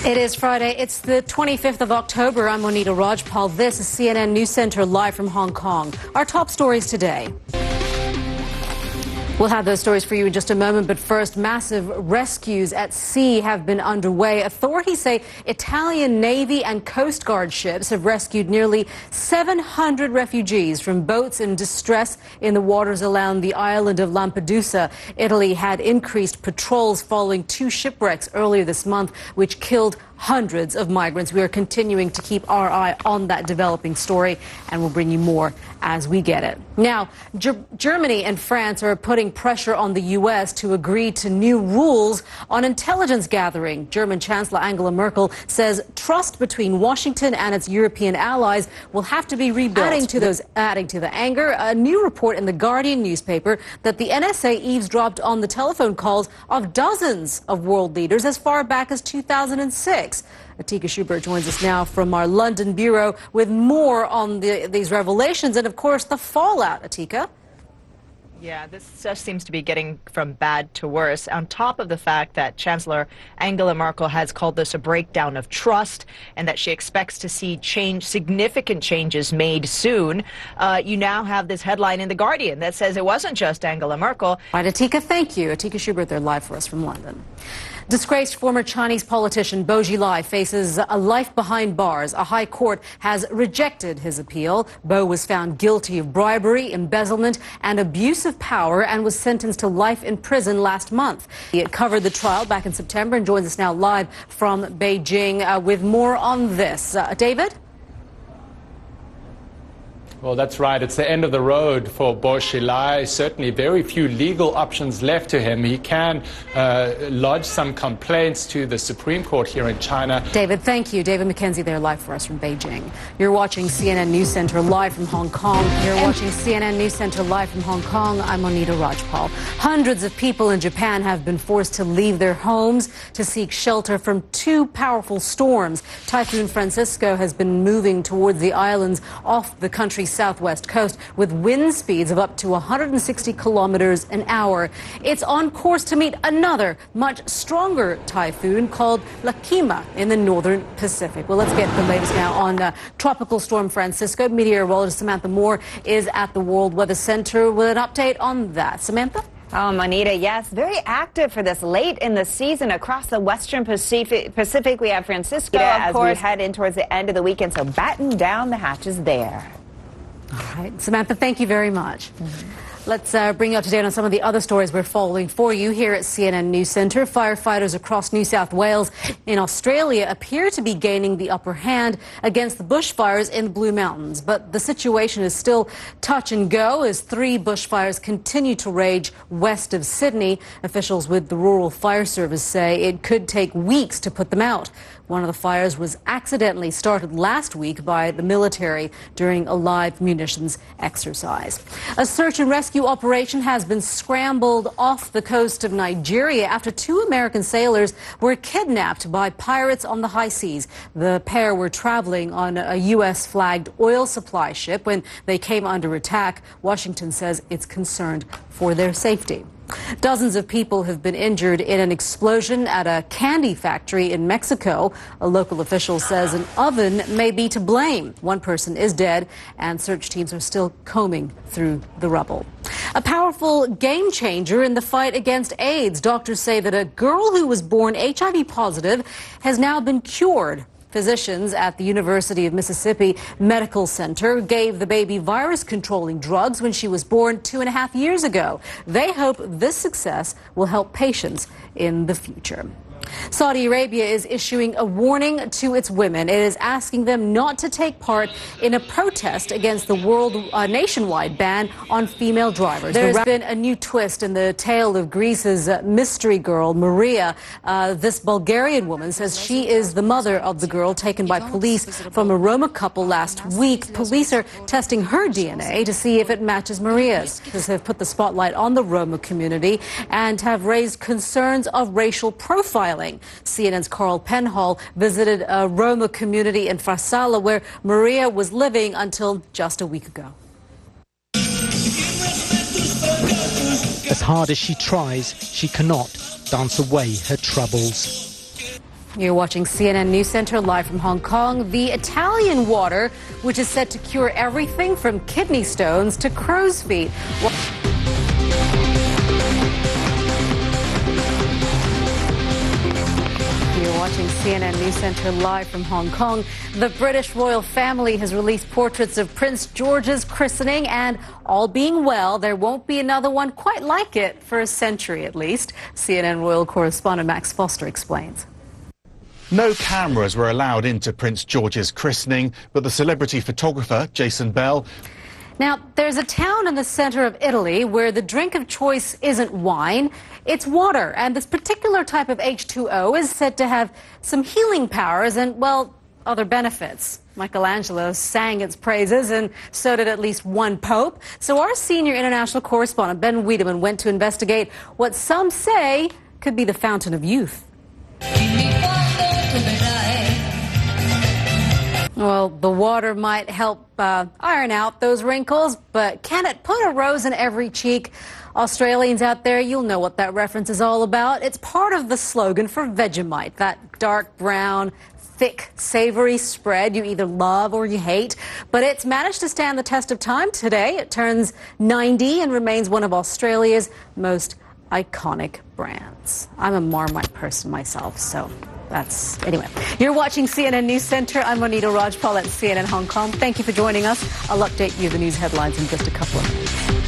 It is Friday. It's the 25th of October. I'm Monita Rajpal. This is CNN News Center live from Hong Kong. Our top stories today. We'll have those stories for you in just a moment, but first, massive rescues at sea have been underway. Authorities say Italian Navy and Coast Guard ships have rescued nearly 700 refugees from boats in distress in the waters around the island of Lampedusa. Italy had increased patrols following two shipwrecks earlier this month, which killed hundreds of migrants. We are continuing to keep our eye on that developing story, and we'll bring you more as we get it. Now, Germany and France are putting pressure on the U.S. to agree to new rules on intelligence gathering. German Chancellor Angela Merkel says trust between Washington and its European allies will have to be rebuilt. Adding to the anger, a new report in the Guardian newspaper that the NSA eavesdropped on the telephone calls of dozens of world leaders as far back as 2006. Atika Schubert joins us now from our London bureau with more on these revelations and, of course, the fallout. Atika? Yeah, this just seems to be getting from bad to worse, on top of the fact that Chancellor Angela Merkel has called this a breakdown of trust and that she expects to see significant changes made soon. You now have this headline in The Guardian that says it wasn't just Angela Merkel. Right, Atika, thank you. Atika Schubert there live for us from London. Disgraced former Chinese politician Bo Xilai faces a life behind bars. A high court has rejected his appeal. Bo was found guilty of bribery, embezzlement, and abuse of power and was sentenced to life in prison last month. He covered the trial back in September and joins us now live from Beijing with more on this. David? Well, that's right. It's the end of the road for Bo Xilai. Certainly very few legal options left to him. He can lodge some complaints to the Supreme Court here in China. David, thank you. David McKenzie there live for us from Beijing. You're watching CNN News Center live from Hong Kong. I'm Monita Rajpal. Hundreds of people in Japan have been forced to leave their homes to seek shelter from two powerful storms. Typhoon Francisco has been moving towards the islands off the country's southwest coast with wind speeds of up to 160 kilometers an hour. It's on course to meet another much stronger typhoon called Lakima in the northern Pacific. Well, let's get the latest now on Tropical Storm Francisco. Meteorologist Samantha Moore is at the World Weather Center with an update on that. Samantha? Oh, Monita, yes, very active for this late in the season across the western Pacific. We have Francisco, as we head in towards the end of the weekend, so batten down the hatches there. All right, Samantha, thank you very much. Let's bring you up to date on some of the other stories we're following for you here at CNN News Center. Firefighters across New South Wales in Australia appear to be gaining the upper hand against the bushfires in the Blue Mountains. But the situation is still touch and go as three bushfires continue to rage west of Sydney. Officials with the Rural Fire Service say it could take weeks to put them out. One of the fires was accidentally started last week by the military during a live munitions exercise. A search and rescue operation has been scrambled off the coast of Nigeria after two American sailors were kidnapped by pirates on the high seas. The pair were traveling on a U.S.-flagged oil supply ship when they came under attack. Washington says it's concerned for their safety. Dozens of people have been injured in an explosion at a candy factory in Mexico. A local official says an oven may be to blame. One person is dead, and search teams are still combing through the rubble. A powerful game changer in the fight against AIDS. Doctors say that a girl who was born HIV positive has now been cured. Physicians at the University of Mississippi Medical Center gave the baby virus-controlling drugs when she was born 2.5 years ago. They hope this success will help patients in the future. Saudi Arabia is issuing a warning to its women. It is asking them not to take part in a protest against the nationwide ban on female drivers. There's been a new twist in the tale of Greece's mystery girl, Maria. This Bulgarian woman says she is the mother of the girl taken by police from a Roma couple last week. Police are testing her DNA to see if it matches Maria's. This have put the spotlight on the Roma community and have raised concerns of racial profiling. CNN's Carl Penhall visited a Roma community in Farsala where Maria was living until just a week ago. As hard as she tries, she cannot dance away her troubles. You're watching CNN News Center live from Hong Kong. The Italian water, which is said to cure everything from kidney stones to crow's feet. You're watching CNN News Center live from Hong Kong. The British royal family has released portraits of Prince George's christening, and all being well, there won't be another one quite like it for a century at least. CNN royal correspondent Max Foster explains. No cameras were allowed into Prince George's christening, but the celebrity photographer, Jason Bell. Now, there's a town in the center of Italy where the drink of choice isn't wine, it's water. And this particular type of H2O is said to have some healing powers and, well, other benefits. Michelangelo sang its praises, and so did at least one pope. So our senior international correspondent, Ben Wiedemann, went to investigate what some say could be the fountain of youth. Well, the water might help iron out those wrinkles, but can it put a rose in every cheek? Australians out there, you'll know what that reference is all about. It's part of the slogan for Vegemite, that dark brown, thick, savory spread you either love or you hate. But it's managed to stand the test of time today. It turns 90 and remains one of Australia's most iconic brands. I'm a Marmite person myself, so anyway. You're watching CNN News Center. I'm Monita Rajpal at CNN Hong Kong. Thank you for joining us. I'll update you the news headlines in just a couple of minutes.